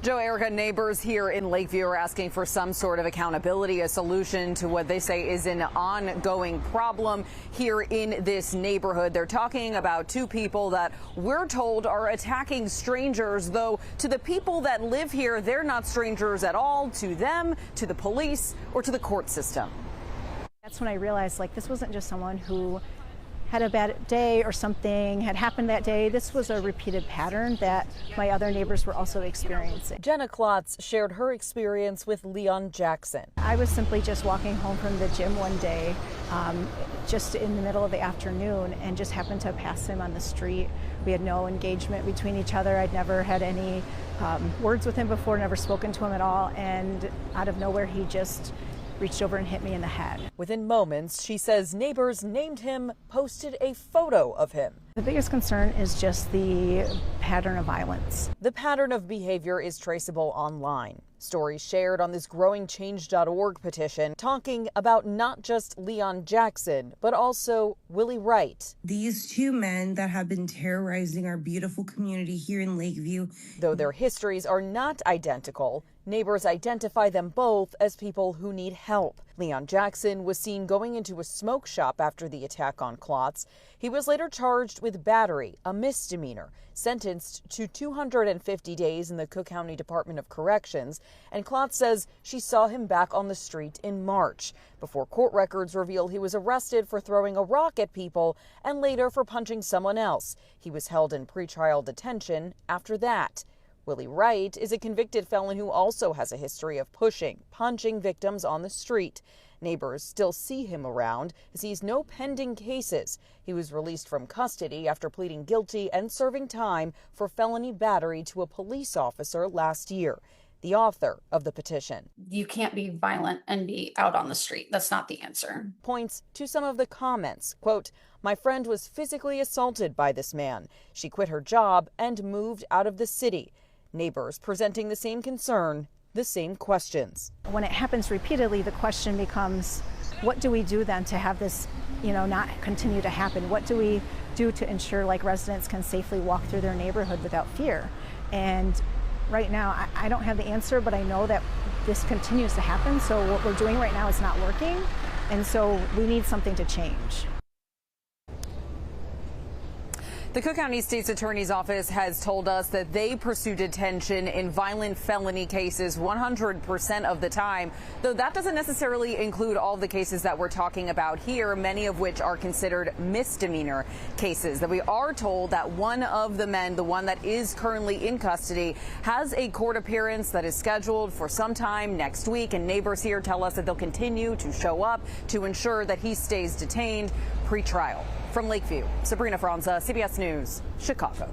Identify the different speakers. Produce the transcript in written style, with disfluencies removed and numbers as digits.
Speaker 1: Joe, Erica, neighbors here in Lakeview are asking for some sort of accountability, a solution to what they say is an ongoing problem here in this neighborhood. They're talking about two people that we're told are attacking strangers, though to the people that live here, they're not strangers at all to them, to the police, or to the court system.
Speaker 2: That's when I realized, like, this wasn't just someone who had a bad day or something had happened that day. This was a repeated pattern that my other neighbors were also experiencing.
Speaker 1: Jenna Klotz shared her experience with Leon Jackson.
Speaker 2: I was simply just walking home from the gym one day, just in the middle of the afternoon, and just happened to pass him on the street. We had no engagement between each other. I'd never had any words with him before, never spoken to him at all, and out of nowhere he just reached over and hit me in the head.
Speaker 1: Within moments, she says neighbors named him, posted a photo of him.
Speaker 2: The biggest concern is just the pattern of violence.
Speaker 1: The pattern of behavior is traceable online. Stories shared on this growingchange.org petition talking about not just Leon Jackson, but also Willie Wright.
Speaker 3: These two men that have been terrorizing our beautiful community here in Lakeview.
Speaker 1: Though their histories are not identical, neighbors identify them both as people who need help. Leon Jackson was seen going into a smoke shop after the attack on Klotz. He was later charged with battery, a misdemeanor, sentenced to 250 days in the Cook County Department of Corrections, and Klotz says she saw him back on the street in March, before court records reveal he was arrested for throwing a rock at people and later for punching someone else. He was held in pretrial detention after that. Willie Wright is a convicted felon who also has a history of punching victims on the street. Neighbors still see him around as he has no pending cases. He was released from custody after pleading guilty and serving time for felony battery to a police officer last year. The author of the petition.
Speaker 4: You can't be violent and be out on the street. That's not the answer.
Speaker 1: Points to some of the comments. Quote, "My friend was physically assaulted by this man. She quit her job and moved out of the city." Neighbors presenting the same concern, the same questions.
Speaker 2: When it happens repeatedly, the question becomes, what do we do then to have this, not continue to happen? What do we do to ensure like residents can safely walk through their neighborhood without fear? And right now, I don't have the answer, but I know that this continues to happen. So what we're doing right now is not working. And so we need something to change.
Speaker 1: The Cook County State's Attorney's Office has told us that they pursue detention in violent felony cases 100% of the time, though that doesn't necessarily include all the cases that we're talking about here, many of which are considered misdemeanor cases. That we are told that one of the men, the one that is currently in custody, has a court appearance that is scheduled for sometime next week, and neighbors here tell us that they'll continue to show up to ensure that he stays detained pre-trial. From Lakeview, Sabrina Franza, CBS News, Chicago.